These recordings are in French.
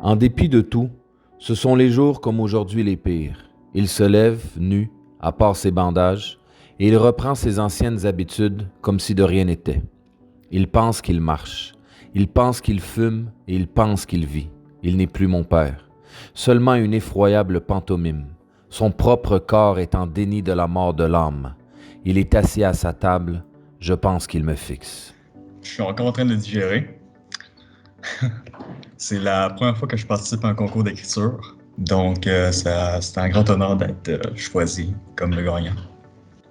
En dépit de tout, ce sont les jours comme aujourd'hui les pires. Il se lève, nu, à part ses bandages, et il reprend ses anciennes habitudes comme si de rien n'était. Il pense qu'il marche, il pense qu'il fume et il pense qu'il vit. Il n'est plus mon père, seulement une effroyable pantomime. Son propre corps est en déni de la mort de l'âme. Il est assis à sa table, je pense qu'il me fixe. Je suis encore en train de digérer. C'est la première fois que je participe à un concours d'écriture. Donc, c'est un grand honneur d'être choisi comme le gagnant.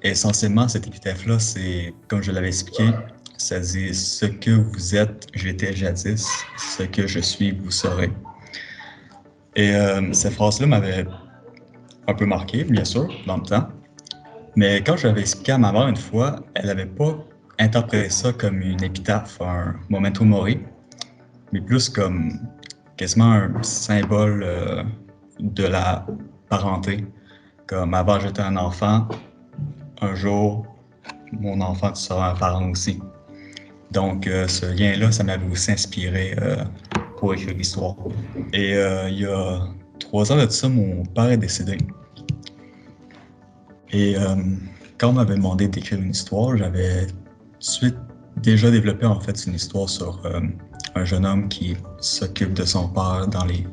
Essentiellement, cet épitaphe-là, c'est, comme je l'avais expliqué, ça dit « Ce que vous êtes, j'étais jadis. Ce que je suis, vous serez. » Et cette phrase-là m'avait un peu marqué, bien sûr, dans le temps. Mais quand je l'avais expliqué à ma mère une fois, elle n'avait pas interprété ça comme une épitaphe, un memento mori, mais plus comme quasiment un symbole de la parenté. Comme avant j'étais un enfant, un jour, mon enfant, tu seras un parent aussi. Donc ce lien-là, ça m'avait aussi inspiré pour écrire l'histoire. Et il y a 3 ans de ça, mon père est décédé. Et quand on m'avait demandé d'écrire une histoire, j'avais tout de suite déjà développé en fait une histoire sur un jeune homme qui s'occupe de son père dans les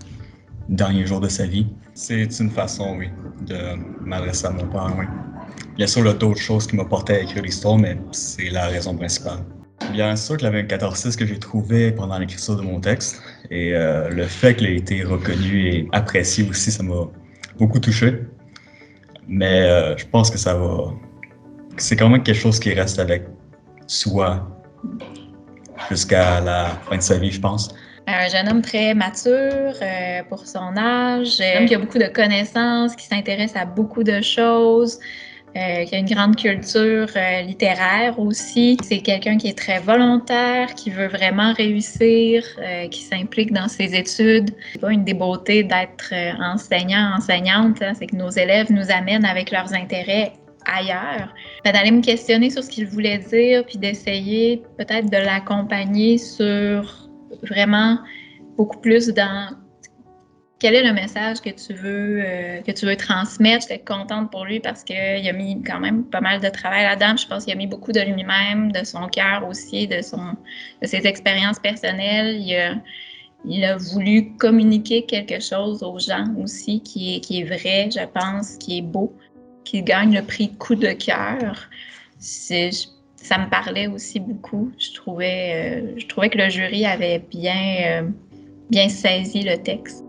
derniers jours de sa vie. C'est une façon, oui, de m'adresser à mon père, oui. Bien sûr, il y a d'autres choses qui m'ont porté à écrire l'histoire, mais c'est la raison principale. Bien sûr qu'il y avait un catharsis que j'ai trouvé pendant l'écriture de mon texte, et le fait qu'il ait été reconnu et apprécié aussi, ça m'a beaucoup touché. Mais je pense que ça va. C'est quand même quelque chose qui reste avec soi jusqu'à la fin de sa vie, je pense. Un jeune homme très mature pour son âge, un homme qui a beaucoup de connaissances, qui s'intéresse à beaucoup de choses, qui a une grande culture littéraire aussi. C'est quelqu'un qui est très volontaire, qui veut vraiment réussir, qui s'implique dans ses études. C'est pas une des beautés d'être enseignant, enseignante, hein, c'est que nos élèves nous amènent avec leurs intérêts ailleurs. D'aller me questionner sur ce qu'il voulait dire, puis d'essayer peut-être de l'accompagner sur vraiment beaucoup plus dans quel est le message que tu veux transmettre. J'étais contente pour lui parce qu'il a mis quand même pas mal de travail là-dedans. Je pense qu'il a mis beaucoup de lui-même, de son cœur aussi, de ses expériences personnelles. Il a voulu communiquer quelque chose aux gens aussi qui est vrai, je pense, qui est beau, qui gagne le prix Coup de cœur. Ça me parlait aussi beaucoup. Je trouvais que le jury avait bien saisi le texte.